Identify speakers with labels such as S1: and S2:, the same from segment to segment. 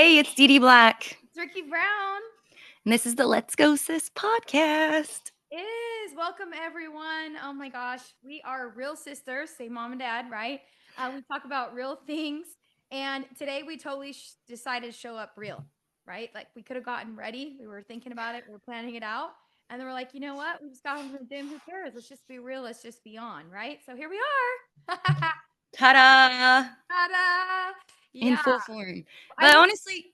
S1: Hey, it's Dee Dee Black,
S2: It's Ricky Brown.
S1: and this is the Let's Go Sis Podcast.
S2: Is welcome everyone. Oh my gosh, we are real sisters, say mom and dad, right? We talk about real things, and today we totally decided to show up real, right? Like we could have gotten ready, we were thinking about it, we were planning it out, and then we're like, you know what? We just got home from the gym. Who cares? Let's just be real. Let's just be on, right? So here we are.
S1: Ta-da!
S2: Ta-da!
S1: In
S2: Yeah,
S1: full form.
S2: I
S1: But
S2: will.
S1: honestly,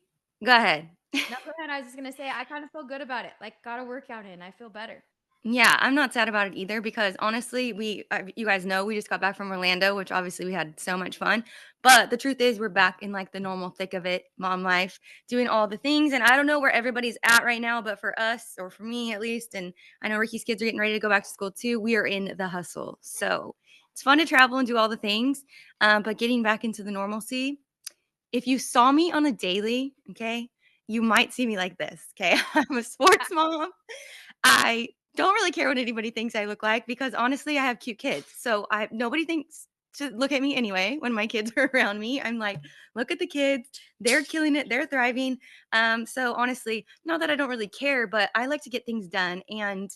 S1: go ahead.
S2: No, go ahead. I was just gonna say I kind of feel good about it. Like got a workout in. I feel better.
S1: Yeah, I'm not sad about it either because honestly, you guys know we just got back from Orlando, which obviously we had so much fun. But the truth is, we're back in like the normal thick of it, mom life, doing all the things. And I don't know where everybody's at right now, but for us, or for me at least, and I know Ricky's kids are getting ready to go back to school too, we are in the hustle. So it's fun to travel and do all the things, but getting back into the normalcy. If you saw me on a daily, okay, you might see me like this. Okay, I'm a sports mom. I don't really care what anybody thinks I look like because honestly, I have cute kids. So I nobody thinks to look at me anyway when my kids are around me. I'm like, look at the kids. They're killing it. They're thriving. So honestly, not that I don't really care, but I like to get things done. And,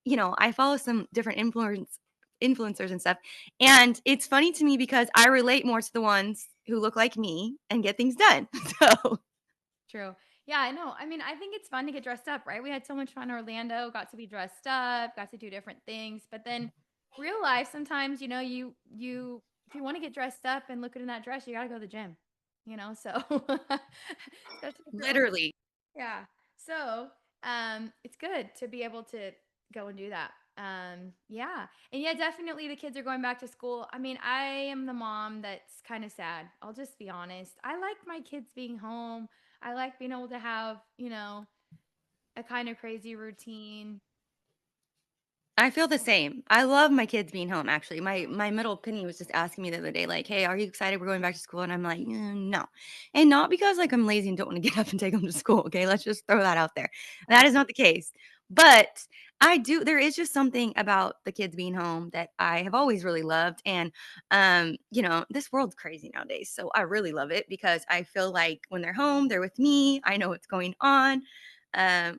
S1: I follow some different influencers and stuff. And it's funny to me because I relate more to the ones who look like me and get things done. So
S2: True. Yeah, I know. I mean, I think it's fun to get dressed up, right? We had so much fun in Orlando, got to be dressed up, got to do different things. But then real life, sometimes, you if you want to get dressed up and look good in that dress, you gotta go to the gym. So especially if you're older.
S1: literally.
S2: Yeah. So it's good to be able to go and do that. Yeah. And yeah, definitely the kids are going back to school. I mean, I am the mom that's kind of sad. I'll just be honest. I like my kids being home. I like being able to have, a kind of crazy routine.
S1: I feel the same. I love my kids being home, actually. My middle Penny was just asking me the other day, like, "Hey, are you excited we're going back to school?" And I'm like, No." And not because, like, I'm lazy and don't wanna get up and take them to school, okay? Let's just throw that out there. That is not the case. But there is just something about the kids being home that I have always really loved, and, this world's crazy nowadays, so I really love it because I feel like when they're home, they're with me, I know what's going on,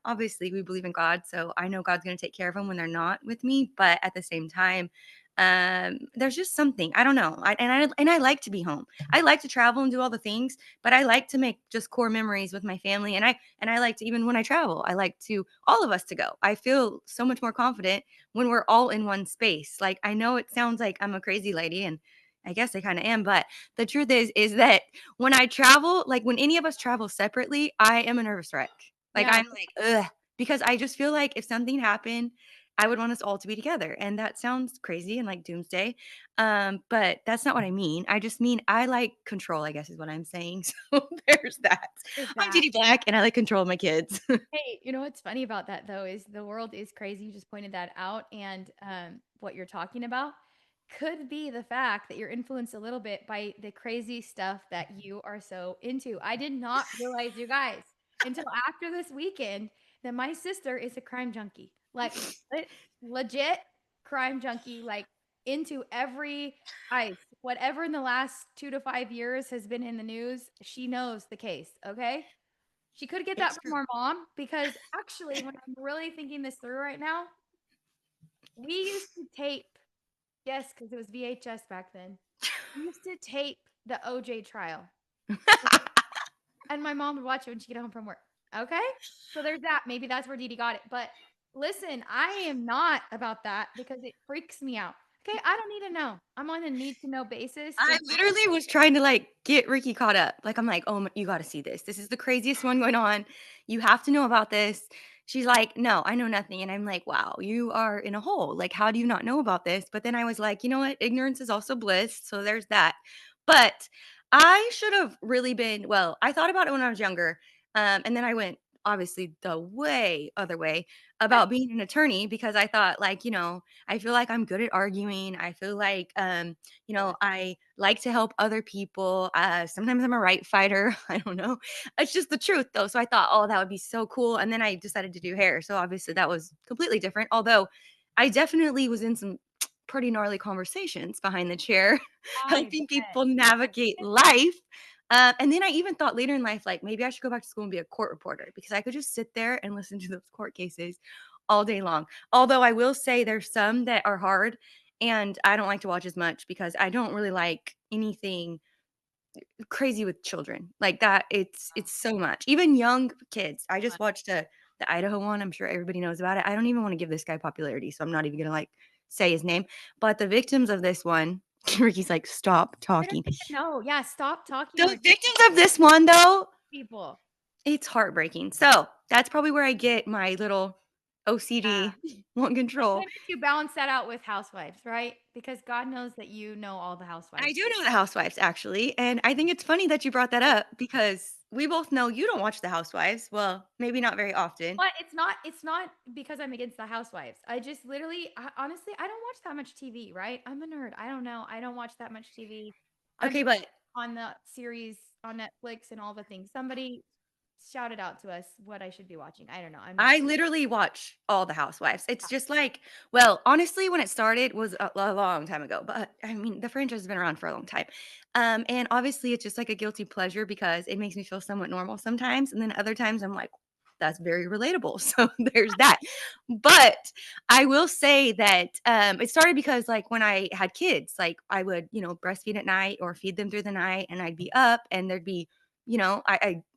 S1: obviously, we believe in God, so I know God's going to take care of them when they're not with me. But at the same time, there's just something I don't know. I like to be home. I like to travel and do all the things, but I like to make just core memories with my family. And I like to even when I travel, I like to all of us to go. I feel so much more confident when we're all in one space. Like I know it sounds like I'm a crazy lady, and I guess I kind of am, but the truth is that when I travel, like when any of us travel separately, I am a nervous wreck. Like,
S2: Yeah.
S1: I'm like, "Ugh," because I just feel like if something happened, I would want us all to be together, and that sounds crazy and like doomsday, but that's not what I mean. I just mean I like control, I guess is what I'm saying, so there's that.
S2: There's
S1: I'm
S2: that.
S1: Dee Black, and I like control of my kids.
S2: Hey, you know what's funny about that though is the world is crazy. You just pointed that out, and what you're talking about could be the fact that you're influenced a little bit by the crazy stuff that you are so into. I did not realize, you guys, until after this weekend that my sister is a crime junkie, like legit crime junkie, like into every ice, whatever in the last 2 to 5 years has been in the news. She knows the case. Okay. She could get that
S1: It's
S2: from
S1: true.
S2: our mom because actually, when I'm really thinking this through right now, we used to tape, yes, because it was VHS back then. We used to tape the OJ trial. And my mom would watch it when she get home from work. Okay? So there's that. Maybe that's where Didi got it. But listen, I am not about that because it freaks me out. Okay? I don't need to know. I'm on a need to know basis.
S1: I
S2: When
S1: literally was trying to, like, get Ricky caught up. Like, I'm like, "Oh, you gotta see this. This is the craziest one going on. You have to know about this." She's like, "No, I know nothing." And I'm like, "Wow, you are in a hole. Like, how do you not know about this?" But then I was like, "You know what? Ignorance is also bliss." So there's that. But I should have really been well, I thought about it when I was younger, and then I went, obviously, the way other way about being an attorney because I thought, like, I feel like I'm good at arguing. I feel like, I like to help other people. Sometimes I'm a right fighter. I don't know. It's just the truth, though. So I thought, oh, that would be so cool. And then I decided to do hair. So obviously that was completely different. Although I definitely was in some pretty gnarly conversations behind the chair,
S2: I
S1: helping
S2: bet.
S1: people navigate life. And then I even thought later in life, like maybe I should go back to school and be a court reporter because I could just sit there and listen to those court cases all day long. Although I will say there's some that are hard and I don't like to watch as much because I don't really like anything crazy with children. Like that it's so much. Even young kids. I just watched the Idaho one. I'm sure everybody knows about it. I don't even want to give this guy popularity, so I'm not even going to like say his name. But the victims of this one, Ricky's like, "Stop
S2: I don't
S1: talking."
S2: even know. Yeah, stop talking
S1: The
S2: or
S1: victims of this one though,
S2: people.
S1: it's heartbreaking. So, that's probably where I get my little
S2: Yeah.
S1: OCD, want
S2: But
S1: control.
S2: couldn't you balance that out with housewives, right? Because God knows that you know all the
S1: I
S2: housewives.
S1: do know the Housewives, actually, and I think it's funny that you brought that up because we both know you don't watch the Housewives. Well, maybe not very often.
S2: But it's not because I'm against the housewives. I just literally honestly, I don't watch that much TV, right? I'm a nerd. I don't know. I don't watch that much TV. I'm
S1: Okay, but
S2: on the series on Netflix and all the things. Somebody shout it out to us what I should be watching. I don't know. I'm not
S1: I literally watch all the Housewives. It's just like, well, honestly, when it started was a long time ago, but I mean, the franchise has been around for a long time. And obviously, it's just like a guilty pleasure because it makes me feel somewhat normal sometimes, and then other times I'm like, that's very relatable. So there's that. But I will say that it started because, like, when I had kids, like, I would, breastfeed at night or feed them through the night, and I'd be up, and there'd be,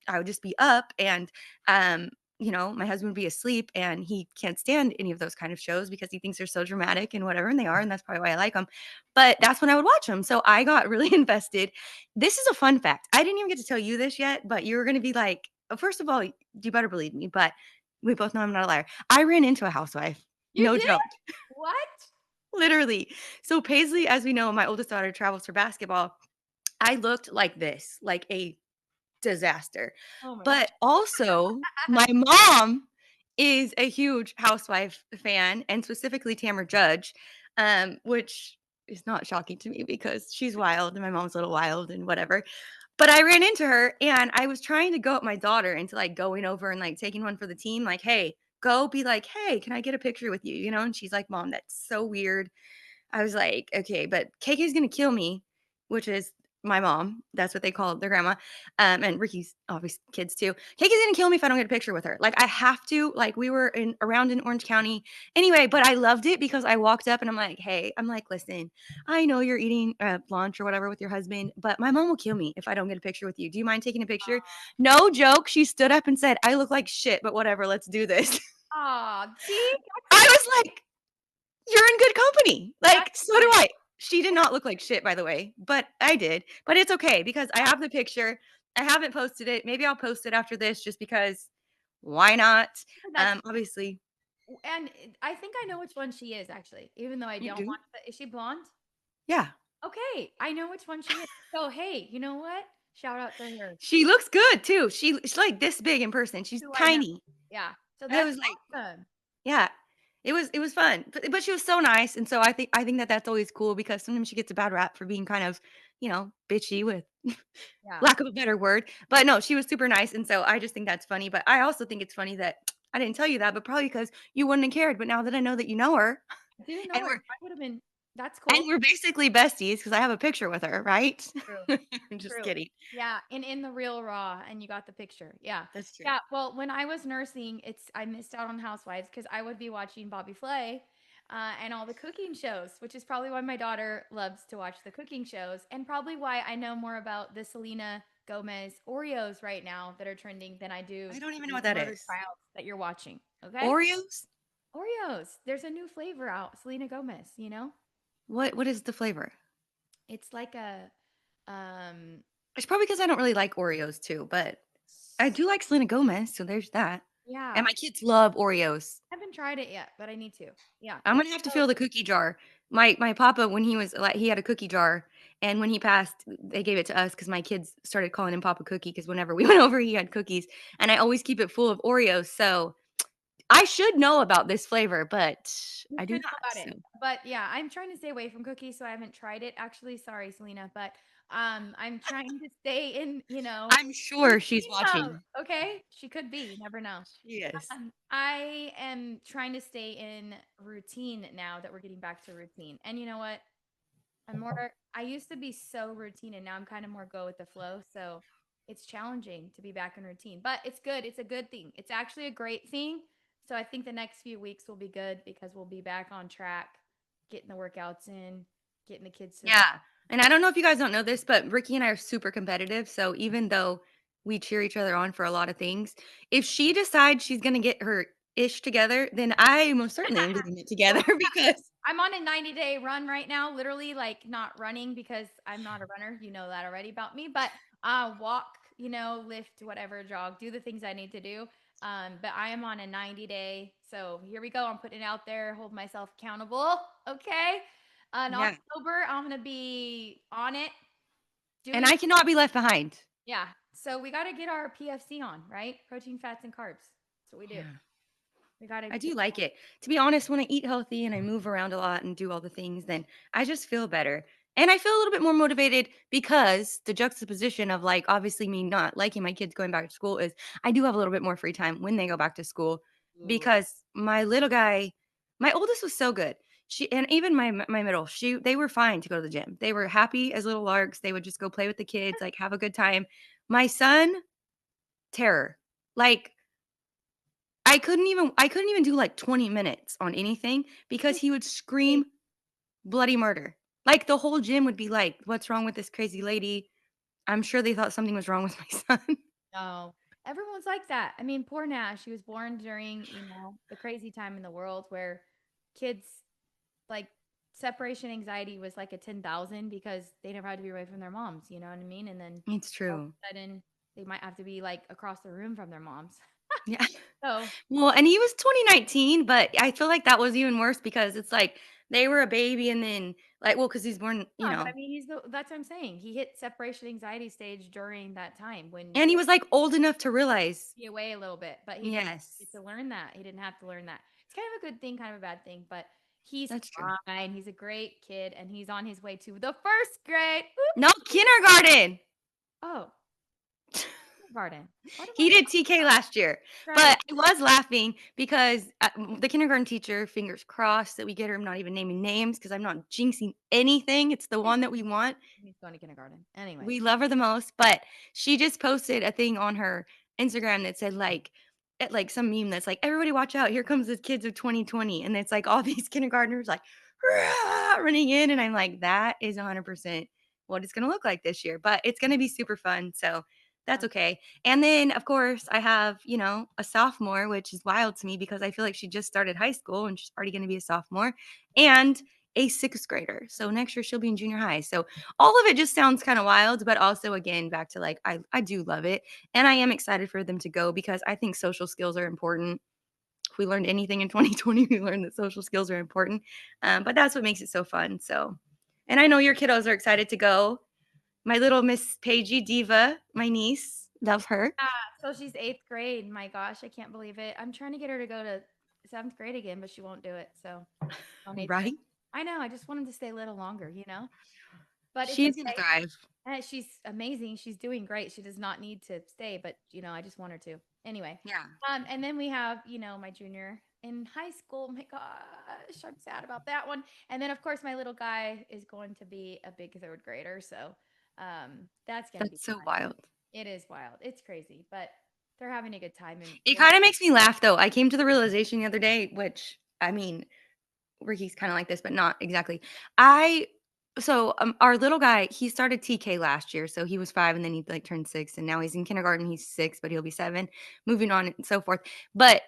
S1: I would just be up, and um, my husband would be asleep and he can't stand any of those kind of shows because he thinks they're so dramatic and whatever, and they are, and that's probably why I like them. But that's when I would watch them. So I got really invested. This is a fun fact. I didn't even get to tell you this yet, but you're going to be like, first of all, you better believe me, but we both know I'm not a liar. I ran into a housewife.
S2: You
S1: No
S2: did?
S1: joke.
S2: What?
S1: Literally. So Paisley, as we know, my oldest daughter travels for basketball. I looked like this, like a disaster.
S2: Oh my
S1: But also,
S2: god.
S1: my mom is a huge Housewife fan, and specifically Tamra Judge, which is not shocking to me because she's wild and my mom's a little wild and whatever. But I ran into her and I was trying to go up my daughter into like going over and like taking one for the team, like, hey, go be like, hey, can I get a picture with you? And she's like, Mom, that's so weird. I was like, "Okay, but KK's gonna kill me," which is my mom. That's what they call their grandma, and Ricky's obvious kids too. "KK's gonna kill me if I don't get a picture with her." Like, I have to. Like, we were around in Orange County. Anyway, but I loved it because I walked up and I'm like, "Hey," I'm like, "Listen, I know you're eating, lunch or whatever with your husband, but my mom will kill me if I don't get a picture with you. Do you mind taking a picture?" No joke, she stood up and said, "I look like shit, but whatever, let's do this."
S2: Aw, see?
S1: I was like, you're in good company. Like,
S2: That's
S1: so do
S2: fine.
S1: I. She did not look like shit, by the way, but I did. But it's okay because I have the picture. I haven't posted it. Maybe I'll post it after this just because why not?
S2: That's
S1: Obviously,
S2: and I think I know which one she is actually, even though I
S1: you
S2: don't
S1: do.
S2: watch the is she blonde?
S1: Yeah.
S2: Okay, I know which one she is. So, hey, you know what? Shout out to her.
S1: She looks good too. She's like this big in person. She's
S2: Who I know.
S1: tiny.
S2: Yeah. So
S1: I
S2: that's
S1: was like,
S2: awesome.
S1: yeah. It was fun. But she was so nice, and so I think that that's always cool because sometimes she gets a bad rap for being kind of, bitchy with
S2: Yeah.
S1: lack of a better word. But no, she was super nice, and so I just think that's funny, but I also think it's funny that I didn't tell you that, but probably because you wouldn't have cared, but now that I know that you know her
S2: I didn't know
S1: and
S2: her.
S1: we're
S2: I would have been that's
S1: and
S2: cool.
S1: we're basically besties because I have a picture with her, right?
S2: True.
S1: I'm just
S2: True.
S1: kidding.
S2: Yeah, and in the real raw, and you got the picture. Yeah.
S1: That's true.
S2: Yeah, well, when I was nursing, I missed out on Housewives because I would be watching Bobby Flay, and all the cooking shows, which is probably why my daughter loves to watch the cooking shows, and probably why I know more about the Selena Gomez Oreos right now that are trending than I do
S1: I don't even know
S2: the
S1: what that
S2: murder
S1: is.
S2: trials that you're watching. Okay?
S1: Oreos?
S2: Oreos. There's a new flavor out, Selena Gomez, you know?
S1: What is the flavor?
S2: It's like a um
S1: It's probably because I don't really like Oreos too, but I do like Selena Gomez, so there's that. And
S2: yeah.
S1: my kids love Oreos.
S2: I haven't tried it yet, but I need to. Yeah.
S1: I'm gonna have to
S2: So
S1: fill the cookie jar. My papa, when he was like, he had a cookie jar, and when he passed, they gave it to us because my kids started calling him Papa Cookie because whenever we went over, he had cookies, and I always keep it full of Oreos. So I should know about this flavor, but
S2: you
S1: I do
S2: should know
S1: not.
S2: about it.
S1: So
S2: But yeah, I'm trying to stay away from cookies, so I haven't tried it. Actually, sorry, Selena, but I'm trying to stay in,
S1: I'm sure she's
S2: routine mode.
S1: watching.
S2: Okay? She could be, you never know.
S1: She is.
S2: I am trying to stay in routine now that we're getting back to routine. And you know what? I used to be so routine and now I'm kind of more go with the flow. So it's challenging to be back in routine, but it's good. It's a good thing. It's actually a great thing. So I think the next few weeks will be good because we'll be back on track, getting the workouts in, getting the kids to school.
S1: Yeah. And I don't know if you guys don't know this, but Ricky and I are super competitive. So even though we cheer each other on for a lot of things, if she decides she's going to get her ish together, then I most certainly am getting it
S2: Well,
S1: together because
S2: I'm on a 90-day run right now, literally like not running because I'm not a runner. You know that already about me, but walk, lift, whatever, jog, do the things I need to do. But I am on a 90-day. So here we go. I'm putting it out there, hold myself accountable. Okay. In
S1: yeah.
S2: October, I'm going to be on it
S1: And
S2: doing,
S1: I cannot be left behind.
S2: yeah. So we got to get our PFC on, right? Protein, fats, and carbs. That's what we do.
S1: Yeah.
S2: We got to
S1: I
S2: get
S1: do like it. To be honest, when I eat healthy and I move around a lot and do all the things, then I just feel better. And I feel a little bit more motivated because the juxtaposition of like obviously me not liking my kids going back to school is I do have a little bit more free time when they go back to school
S2: Ooh.
S1: because my little guy, my oldest was so good. She and even my middle, they were fine to go to the gym. They were happy as little larks. They would just go play with the kids, like have a good time. My son, terror. Like I couldn't even do like 20 minutes on anything because he would scream bloody murder. Like the whole gym would be like, "What's wrong with this crazy lady?" I'm sure they thought something was wrong with my son.
S2: No, everyone's like that. I mean, poor Nash. She was born during, the crazy time in the world where kids like separation anxiety was like a 10,000 because they never had to be away from their moms. You know what I mean? And then
S1: It's
S2: all of
S1: true.
S2: a sudden, they might have to be like across the room from their moms.
S1: Yeah.
S2: So,
S1: Well, and he was 2019, but I feel like that was even worse because it's like they were a baby and then like well, because he's born,
S2: yeah, but I mean, that's what I'm saying. He hit separation anxiety stage during that time when
S1: and he was like old enough to realize.
S2: be away a little bit, but he didn't get
S1: Yes.
S2: to learn that. He didn't have to learn that. It's kind of a good thing, kind of a bad thing, but he's
S1: That's true.
S2: fine. He's a great kid and he's on his way to the first grade.
S1: No kindergarten.
S2: Oh, kindergarten. What am I
S1: He did TK last year,
S2: right?
S1: but I was laughing because, the kindergarten teacher, fingers crossed that we get her, I'm not even naming names because 'cause I'm not jinxing anything, it's the one that we want.
S2: He's going to kindergarten. Anyways.
S1: We love her the most, but she just posted a thing on her Instagram that said, like, some meme that's like, "Everybody watch out, here comes the kids of 2020," and it's, like, all these kindergartners, like, "Rah," running in, and I'm like, "That is 100% what it's gonna look like this year," but it's gonna be super fun, so that's okay, and then, of course, I have, a sophomore, which is wild to me because I feel like she just started high school and she's already gonna be a sophomore, and a 6th grader, so next year she'll be in junior high, so all of it just sounds kind of wild, but also again back to like I do love it and I am excited for them to go because I think social skills are important. If we learned anything in 2020, we learned that social skills are important. But that's what makes it so fun. So, and I know your kiddos are excited to go. My little Miss Paigey Diva, my niece, love her.
S2: Yeah, so she's 8th grade. My gosh, I can't believe it. I'm trying to get her to go to 7th grade again, but she won't do it. So on 8th grade.
S1: Right?
S2: I know. I just want him to stay a little longer, but it's
S1: She's gonna
S2: okay.
S1: thrive.
S2: She's amazing. She's doing great. She does not need to stay, but I just want her to. Anyway,
S1: Yeah.
S2: and then we have, my junior in high school. My gosh, I'm sad about that one. And then of course my little guy is going to be a big 3rd grader, so that's gonna be
S1: That's so
S2: fun.
S1: wild.
S2: It is wild. It's crazy, but they're having a good time and
S1: It kind of makes me laugh though. I came to the realization the other day, which I mean, Ricky's kinda like this, but not exactly. I our little guy, he started TK last year, so he was 5 and then he, like, turned 6, and now he's in kindergarten, he's 6, but he'll be 7, moving on and so forth. But,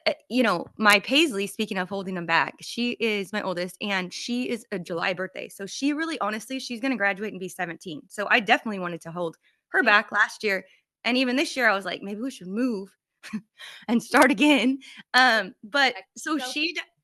S1: my Paisley, speaking of holding him back, she is my oldest, and she is a July birthday, so she really honestly, she's gonna graduate and be 17. So I definitely wanted to hold her
S2: same.
S1: back last year, and even this year, I was like, "Maybe we should move and start again." But so
S2: So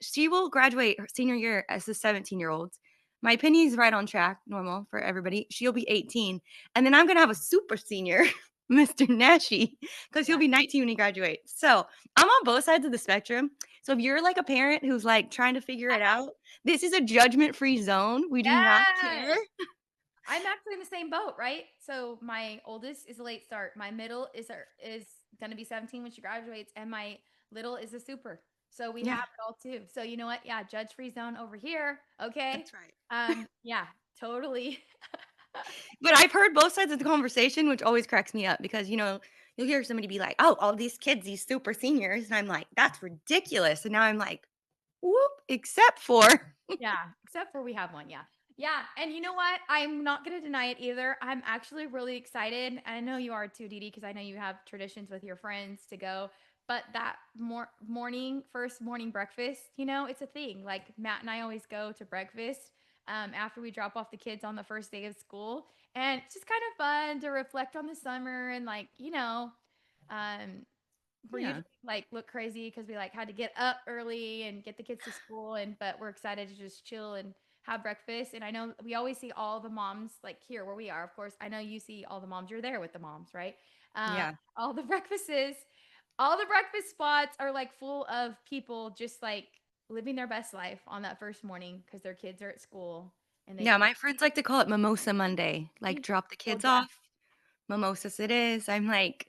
S1: she will graduate her senior year as a 17-year-old. My Penny's right on track, normal for everybody. She'll be 18, and then I'm gonna have a super senior, Mr. Nashi, because he'll
S2: yeah.
S1: be 19 when he graduates. So I'm on both sides of the spectrum. So if you're like a parent who's like trying to figure it out, this is a judgment-free zone. We do not
S2: Yes.
S1: care.
S2: I'm actually in the same boat, right? So my oldest is a late start. My middle is going to be 17 when she graduates, and my little is a super. So we
S1: Yeah,
S2: have it all too. So you know what? Yeah, judge free zone over here. Okay.
S1: that's right.
S2: Yeah, totally.
S1: But I've heard both sides of the conversation, which always cracks me up because, you'll hear somebody be like, "Oh, all these kids, these super seniors," and I'm like, "That's ridiculous." And now I'm like, "Whoop, except for"
S2: Yeah, except for we have one, yeah. Yeah, and you know what? I'm not gonna deny it either. I'm actually really excited. I know you are too, Didi, because I know you have traditions with your friends to go. But that first morning breakfast, it's a thing. Like Matt and I always go to breakfast after we drop off the kids on the first day of school. And it's just kind of fun to reflect on the summer and um, we're
S1: Yeah.
S2: usually like look crazy because we like had to get up early and get the kids to school but we're excited to just chill and have breakfast. And I know we always see all the moms like here where we are. Of course, I know you see all the moms. You're there with the moms, right?
S1: Yeah.
S2: All the all the breakfast spots are like full of people just like living their best life on that first morning because their kids are at school and they
S1: Yeah,
S2: can
S1: my friends like to call it Mimosa Monday, like, drop the
S2: go
S1: kids
S2: dress.
S1: off, mimosas it is. I'm like,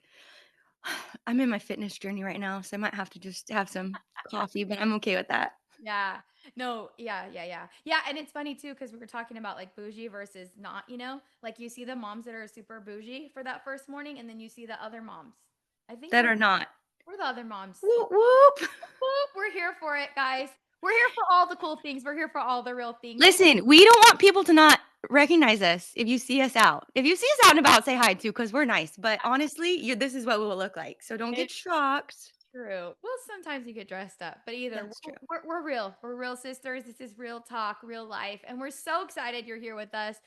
S1: I'm in my fitness journey right now, so I might have to just have some coffee, but I'm okay with that.
S2: Yeah. No, yeah, yeah, yeah. Yeah, and it's funny too because we were talking about like bougie versus not. Like you see the moms that are super bougie for that first morning, and then you see the other moms. I think
S1: That are not.
S2: we're the other moms.
S1: Whoop, whoop.
S2: Whoop, we're here for it, guys. We're here for all the cool things. We're here for all the real things.
S1: Listen, we don't want people to not recognize us if you see us out. If you see us out and about, say hi too, because 'cause we're nice, but honestly, this is what we will look like, so don't get
S2: It's
S1: shocked.
S2: true. Well, sometimes you get dressed up, but either
S1: That's true.
S2: we're real. We're real sisters. This is real talk, real life, and we're so excited you're here with us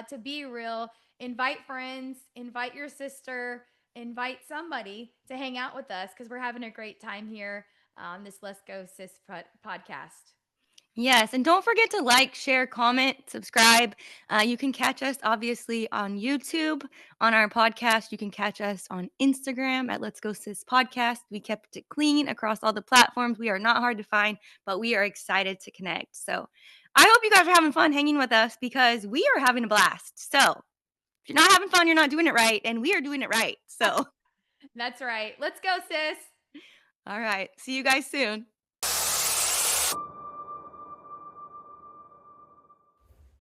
S2: to be real. Invite friends, invite your sister, invite somebody to hang out with us because we're having a great time here on this Let's Go Sis podcast.
S1: Yes, and don't forget to like, share, comment, subscribe. You can catch us obviously on YouTube on our podcast. You can catch us on Instagram at Let's Go Sis Podcast. We kept it clean across all the platforms. We are not hard to find, but we are excited to connect. So I hope you guys are having fun hanging with us because we are having a blast. So if you're not having fun, you're not doing it right, and we are doing it right. So,
S2: That's right. Let's go, sis.
S1: all right, see you guys soon.